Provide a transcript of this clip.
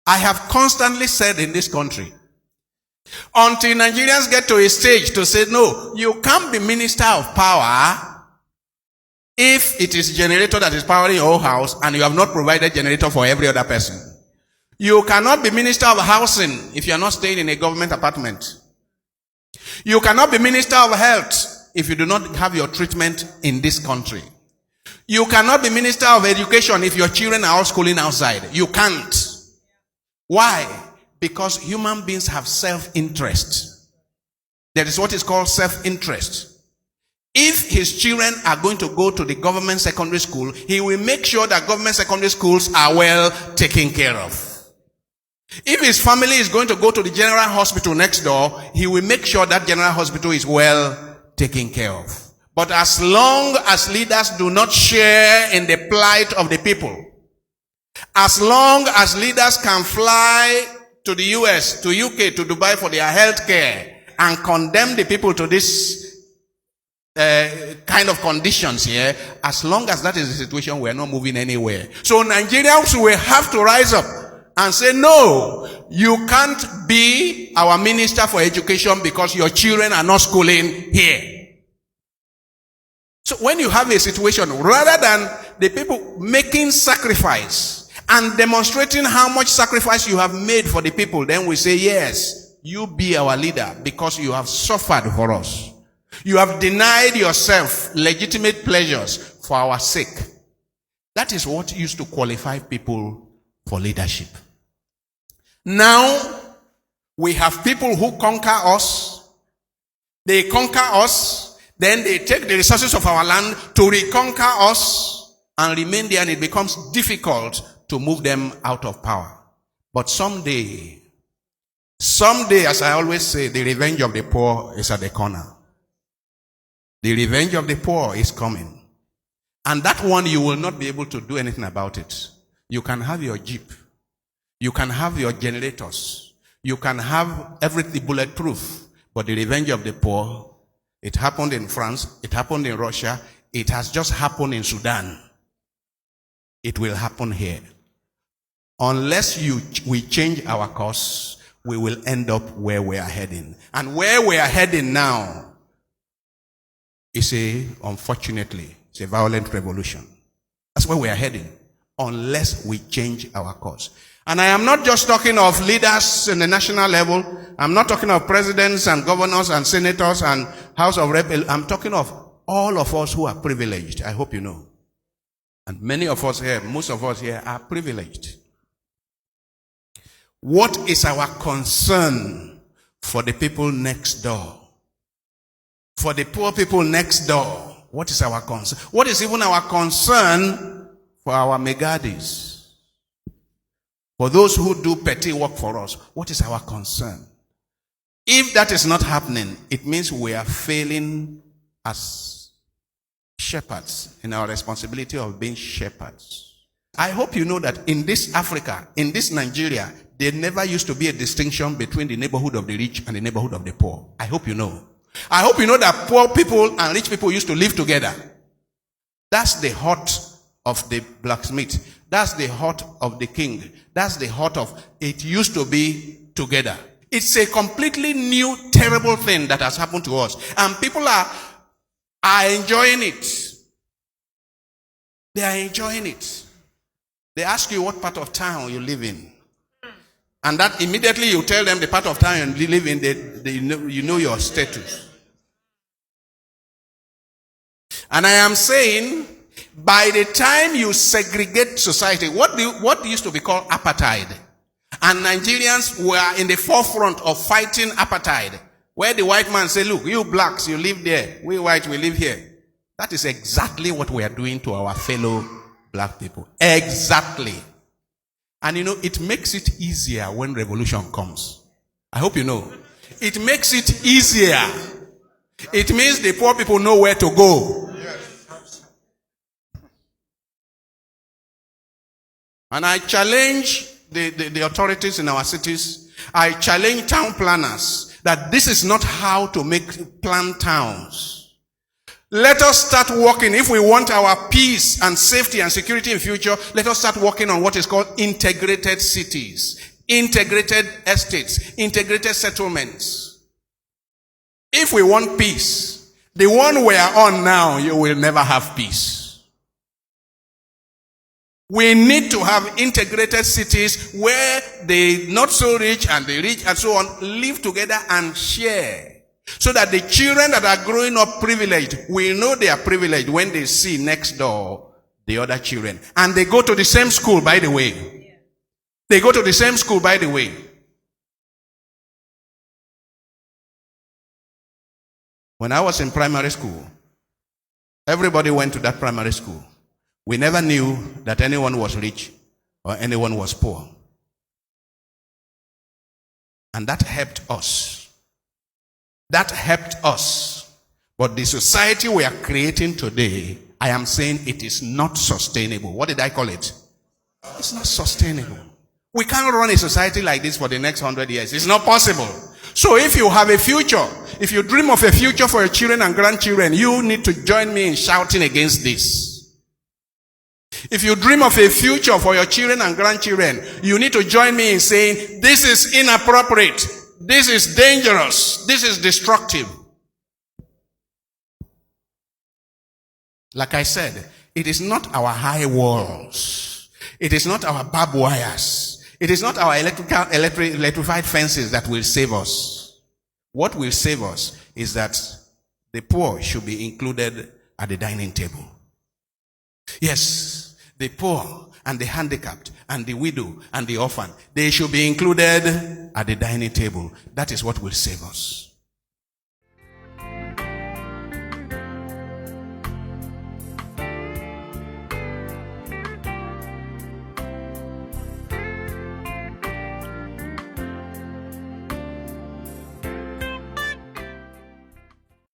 I have constantly said in this country, until Nigerians get to a stage to say, no, you can't be minister of power if it is generator that is powering your whole house and you have not provided generator for every other person. You cannot be minister of housing if you are not staying in a government apartment. You cannot be minister of health if you do not have your treatment in this country. You cannot be minister of education if your children are all schooling outside. You can't. Why? Because human beings have self-interest. There is what is called self-interest. If his children are going to go to the government secondary school, he will make sure that government secondary schools are well taken care of. If his family is going to go to the general hospital next door, he will make sure that general hospital is well taken care of. But as long as leaders do not share in the plight of the people, as long as leaders can fly to the US, to UK, to Dubai for their health care and condemn the people to this kind of conditions here, as long as that is the situation, we are not moving anywhere. So Nigerians will have to rise up and say, no, you can't be our minister for education because your children are not schooling here. So when you have a situation, rather than the people making sacrifice and demonstrating how much sacrifice you have made for the people, then we say, yes, you be our leader because you have suffered for us. You have denied yourself legitimate pleasures for our sake. That is what used to qualify people for leadership. Now, we have people who conquer us. They conquer us. Then they take the resources of our land to reconquer us and remain there, and it becomes difficult to move them out of power. But someday, as I always say, the revenge of the poor is at the corner. The revenge of the poor is coming. And that one, you will not be able to do anything about it. You can have your jeep. You can have your generators. You can have everything bulletproof. But the revenge of the poor, it happened in France. It happened in Russia. It has just happened in Sudan. It will happen here. Unless we change our course, we will end up where we are heading. And where we are heading now is unfortunately, it's a violent revolution. That's where we are heading. Unless we change our course. And I am not just talking of leaders in the national level. I'm not talking of presidents and governors and senators and House of Reps. I'm talking of all of us who are privileged. I hope you know. And many of us here, most of us here are privileged. What is our concern for the people next door? For the poor people next door, what is our concern? What is even our concern for our megadis? For those who do petty work for us, what is our concern? If that is not happening, it means we are failing as shepherds in our responsibility of being shepherds. I hope you know that in this Africa, in this Nigeria, there never used to be a distinction between the neighborhood of the rich and the neighborhood of the poor. I hope you know. I hope you know that poor people and rich people used to live together. That's the heart of the blacksmith. That's the heart of the king. That's the heart of it used to be together. It's a completely new, terrible thing that has happened to us. And people are enjoying it. They are enjoying it. They ask you what part of town you live in. And that immediately you tell them the part of town you live in, you know your status. And I am saying, by the time you segregate society, what used to be called apartheid, and Nigerians were in the forefront of fighting apartheid, where the white man say, look, you blacks, you live there, we white, we live here. That is exactly what we are doing to our fellow black people. Exactly. And you know, it makes it easier when revolution comes. I hope you know. It makes it easier. It means the poor people know where to go. And I challenge the authorities in our cities. I challenge town planners that this is not how to plan towns. Let us start working. If we want our peace and safety and security in future, let us start working on what is called integrated cities. integrated estates, integrated settlements. If we want peace, the one we are on now, you will never have peace. We need to have integrated cities where the not so rich and the rich and so on live together and share. So that the children that are growing up privileged will know they are privileged when they see next door the other children. And they go to the same school, by the way. They go to the same school, by the way. When I was in primary school, everybody went to that primary school. We never knew that anyone was rich or anyone was poor. And that helped us. That helped us. But the society we are creating today, I am saying it is not sustainable. What did I call it? It's not sustainable. We can't run a society like this for the next 100 years. It's not possible. So if you have a future, if you dream of a future for your children and grandchildren, you need to join me in shouting against this. If you dream of a future for your children and grandchildren, you need to join me in saying, this is inappropriate. This is dangerous. This is destructive. Like I said, it is not our high walls. It is not our barbed wires. It is not our electrified fences that will save us. What will save us is that the poor should be included at the dining table. Yes, the poor and the handicapped and the widow and the orphan, they should be included at the dining table. That is what will save us.